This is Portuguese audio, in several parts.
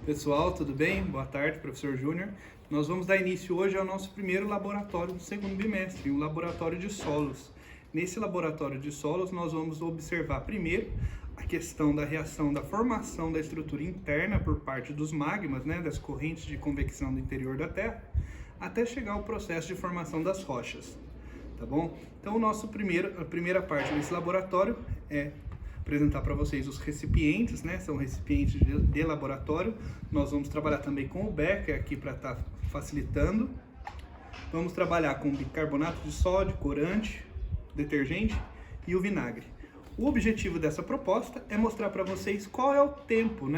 Pessoal, tudo bem? Boa tarde, professor Júnior. Nós vamos dar início hoje ao nosso primeiro laboratório do segundo bimestre, o laboratório de solos. Nesse laboratório de solos, nós vamos observar primeiro a questão da reação da formação da estrutura interna por parte dos magmas, das correntes de convecção do interior da Terra, até chegar ao processo de formação das rochas, tá bom? Então, a primeira parte desse laboratório é apresentar para vocês os recipientes, são recipientes de laboratório. Nós vamos trabalhar também com o becker aqui para estar facilitando. Vamos trabalhar com bicarbonato de sódio, corante, detergente e o vinagre. O objetivo dessa proposta é mostrar para vocês qual é o tempo,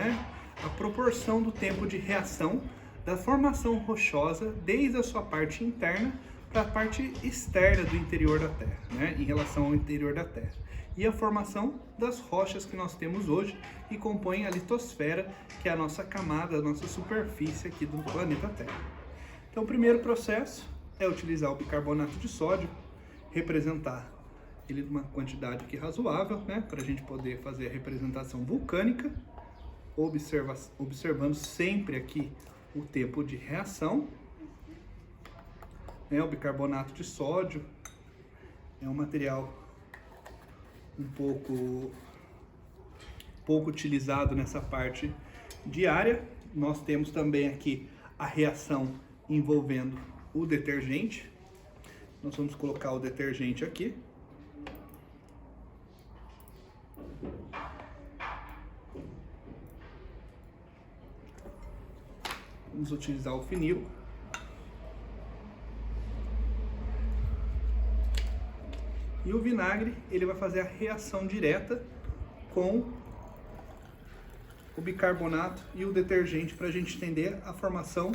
a proporção do tempo de reação da formação rochosa desde a sua parte interna para a parte externa do interior da Terra, em relação ao interior da Terra. E a formação das rochas que nós temos hoje e compõem a litosfera, que é a nossa camada, a nossa superfície aqui do planeta Terra. Então, o primeiro processo é utilizar o bicarbonato de sódio, representar ele numa quantidade aqui razoável, para a gente poder fazer a representação vulcânica, observando sempre aqui o tempo de reação. O bicarbonato de sódio é um material um pouco utilizado nessa parte diária. Nós temos também aqui a reação envolvendo o detergente. Nós vamos colocar o detergente aqui. Vamos utilizar o vinil. E o vinagre, ele vai fazer a reação direta com o bicarbonato e o detergente para a gente entender a formação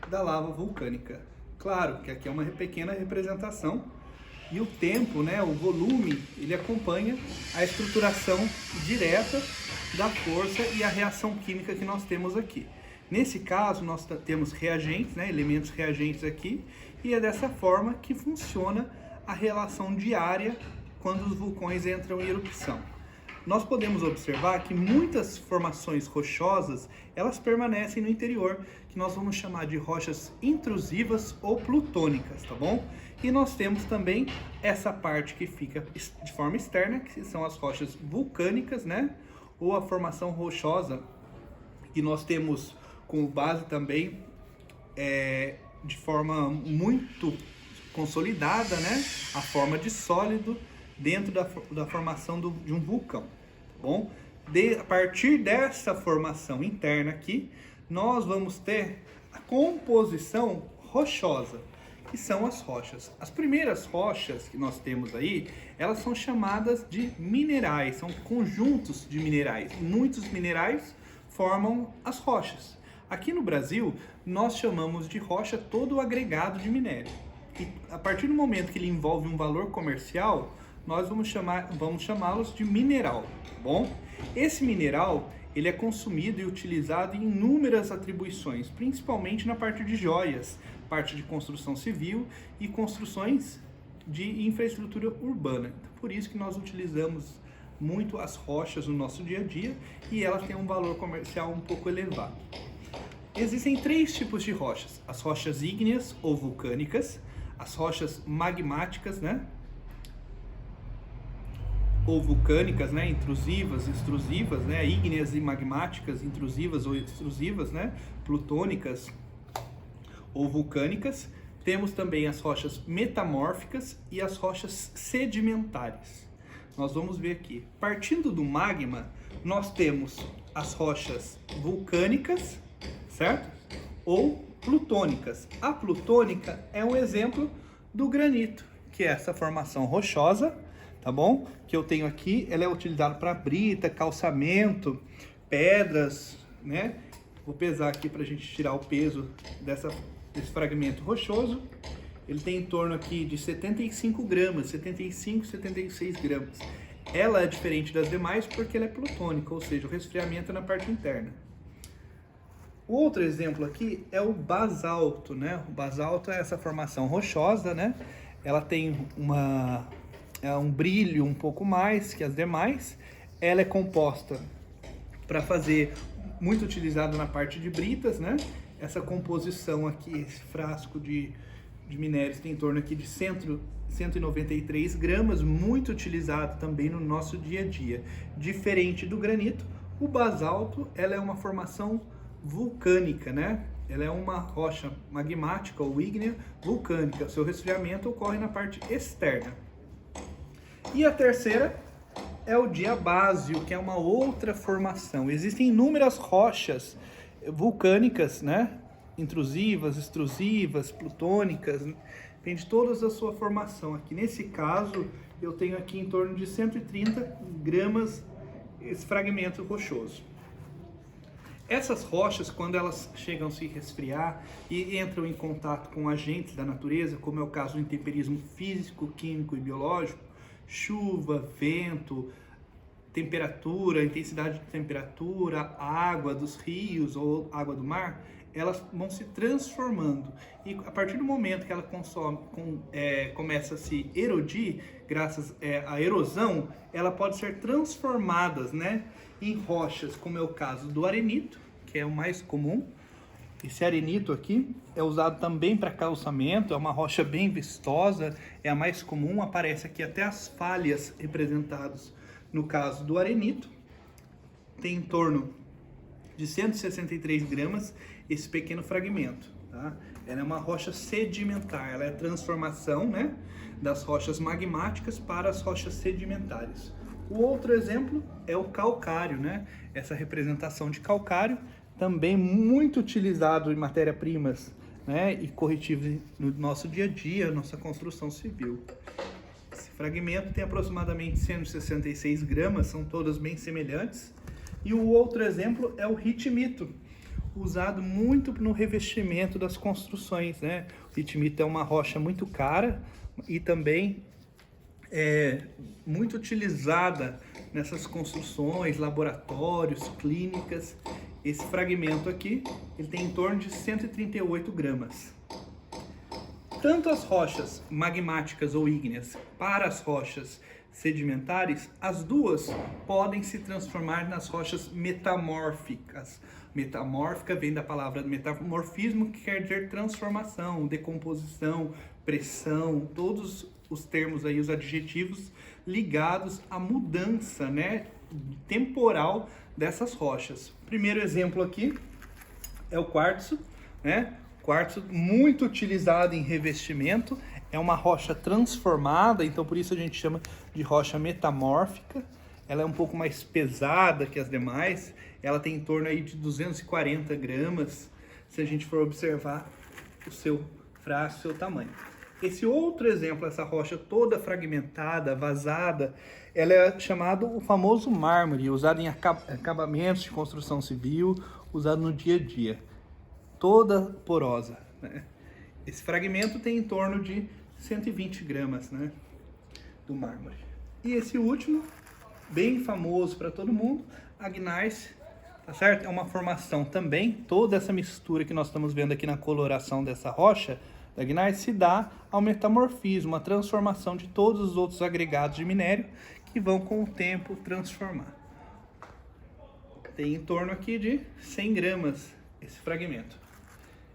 da lava vulcânica. Claro que aqui é uma pequena representação e o tempo, o volume, ele acompanha a estruturação direta da força e a reação química que nós temos aqui. Nesse caso, nós temos reagentes, elementos reagentes aqui, e é dessa forma que funciona a relação diária quando os vulcões entram em erupção. Nós podemos observar que muitas formações rochosas, elas permanecem no interior, que nós vamos chamar de rochas intrusivas ou plutônicas, tá bom? E nós temos também essa parte que fica de forma externa, que são as rochas vulcânicas, ou a formação rochosa, que nós temos como base também de forma muito consolidada, a forma de sólido dentro da formação de um vulcão, tá bom? A partir dessa formação interna aqui, nós vamos ter a composição rochosa, que são as rochas. As primeiras rochas que nós temos aí, elas são chamadas de minerais, são conjuntos de minerais. Muitos minerais formam as rochas. Aqui no Brasil, nós chamamos de rocha todo o agregado de minério. E a partir do momento que ele envolve um valor comercial, nós vamos chamá-los de mineral, tá bom? Esse mineral, ele é consumido e utilizado em inúmeras atribuições, principalmente na parte de joias, parte de construção civil e construções de infraestrutura urbana. Então, por isso que nós utilizamos muito as rochas no nosso dia a dia e elas têm um valor comercial um pouco elevado. Existem três tipos de rochas: as rochas ígneas ou vulcânicas, as rochas magmáticas, ou vulcânicas, intrusivas, extrusivas, ígneas e magmáticas, intrusivas ou extrusivas, plutônicas ou vulcânicas. Temos também as rochas metamórficas e as rochas sedimentares. Nós vamos ver aqui. Partindo do magma, nós temos as rochas vulcânicas, certo? Ou plutônicas. A plutônica é um exemplo do granito, que é essa formação rochosa, tá bom? Que eu tenho aqui, ela é utilizada para brita, calçamento, pedras, Vou pesar aqui para a gente tirar o peso desse fragmento rochoso. Ele tem em torno aqui de 75 gramas, 75, 76 gramas. Ela é diferente das demais porque ela é plutônica, ou seja, o resfriamento é na parte interna. O outro exemplo aqui é o basalto, O basalto é essa formação rochosa, Ela tem um brilho um pouco mais que as demais. Ela é composta para fazer muito utilizado na parte de britas, né? Essa composição aqui, esse frasco de minérios tem em torno aqui de 193 gramas, muito utilizado também no nosso dia a dia. Diferente do granito, o basalto, ela é uma formação vulcânica, né? Ela é uma rocha magmática ou ígnea vulcânica. O seu resfriamento ocorre na parte externa. E a terceira é o diabásio, que é uma outra formação. Existem inúmeras rochas vulcânicas, né? Intrusivas, extrusivas, plutônicas, depende de todas a sua formação. Aqui nesse caso, eu tenho aqui em torno de 130 gramas esse fragmento rochoso. Essas rochas, quando elas chegam a se resfriar e entram em contato com agentes da natureza, como é o caso do intemperismo físico, químico e biológico, chuva, vento, temperatura, intensidade de temperatura, água dos rios ou água do mar, elas vão se transformando. E a partir do momento que ela começa a se erodir, graças à erosão, ela pode ser transformada, né, em rochas, como é o caso do arenito, que é o mais comum. Esse arenito aqui é usado também para calçamento, é uma rocha bem vistosa, é a mais comum, aparece aqui até as falhas representadas. No caso do arenito, tem em torno de 163 gramas esse pequeno fragmento, tá? Ela é uma rocha sedimentar, ela é a transformação, né, das rochas magmáticas para as rochas sedimentares. O outro exemplo é o calcário, né? Essa representação de calcário, também muito utilizado em matéria-primas, né, e corretivos no nosso dia a dia, nossa construção civil. Esse fragmento tem aproximadamente 166 gramas, são todas bem semelhantes. E o outro exemplo é o ritmito, usado muito no revestimento das construções, né? O ritmito é uma rocha muito cara e também é muito utilizada nessas construções, laboratórios, clínicas. Esse fragmento aqui, ele tem em torno de 138 gramas. Tanto as rochas magmáticas ou ígneas para as rochas sedimentares, as duas podem se transformar nas rochas metamórficas. Metamórfica vem da palavra metamorfismo, que quer dizer transformação, decomposição, pressão, todos os termos aí, os adjetivos ligados à mudança, né, temporal dessas rochas. O primeiro exemplo aqui é o quartzo, né? Quartzo muito utilizado em revestimento, é uma rocha transformada, então por isso a gente chama de rocha metamórfica. Ela é um pouco mais pesada que as demais, ela tem em torno aí de 240 gramas, se a gente for observar o seu frasco, o seu tamanho. Esse outro exemplo, essa rocha toda fragmentada, vazada, ela é chamado o famoso mármore, usado em acabamentos de construção civil, usado no dia a dia. Toda porosa, né? Esse fragmento tem em torno de 120 gramas, né, do mármore. E esse último, bem famoso para todo mundo, a gneiss, tá certo? É uma formação também, toda essa mistura que nós estamos vendo aqui na coloração dessa rocha, da gneiss, se dá ao metamorfismo, a transformação de todos os outros agregados de minério que vão com o tempo transformar. Tem em torno aqui de 100 gramas esse fragmento.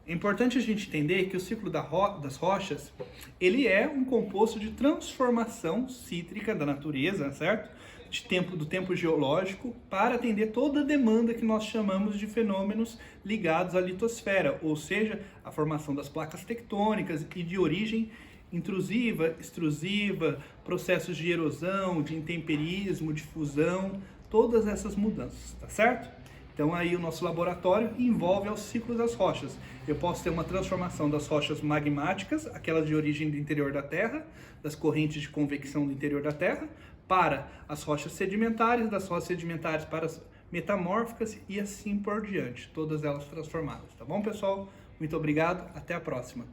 É importante a gente entender que o ciclo das rochas, ele é um composto de transformação cítrica da natureza, certo? Do tempo geológico, para atender toda a demanda que nós chamamos de fenômenos ligados à litosfera, ou seja, a formação das placas tectônicas e de origem intrusiva, extrusiva, processos de erosão, de intemperismo, de fusão, todas essas mudanças, tá certo? Então aí o nosso laboratório envolve o ciclo das rochas. Eu posso ter uma transformação das rochas magmáticas, aquelas de origem do interior da Terra, das correntes de convecção do interior da Terra, para as rochas sedimentares, das rochas sedimentares para as metamórficas e assim por diante, todas elas transformadas. Tá bom, pessoal? Muito obrigado, até a próxima.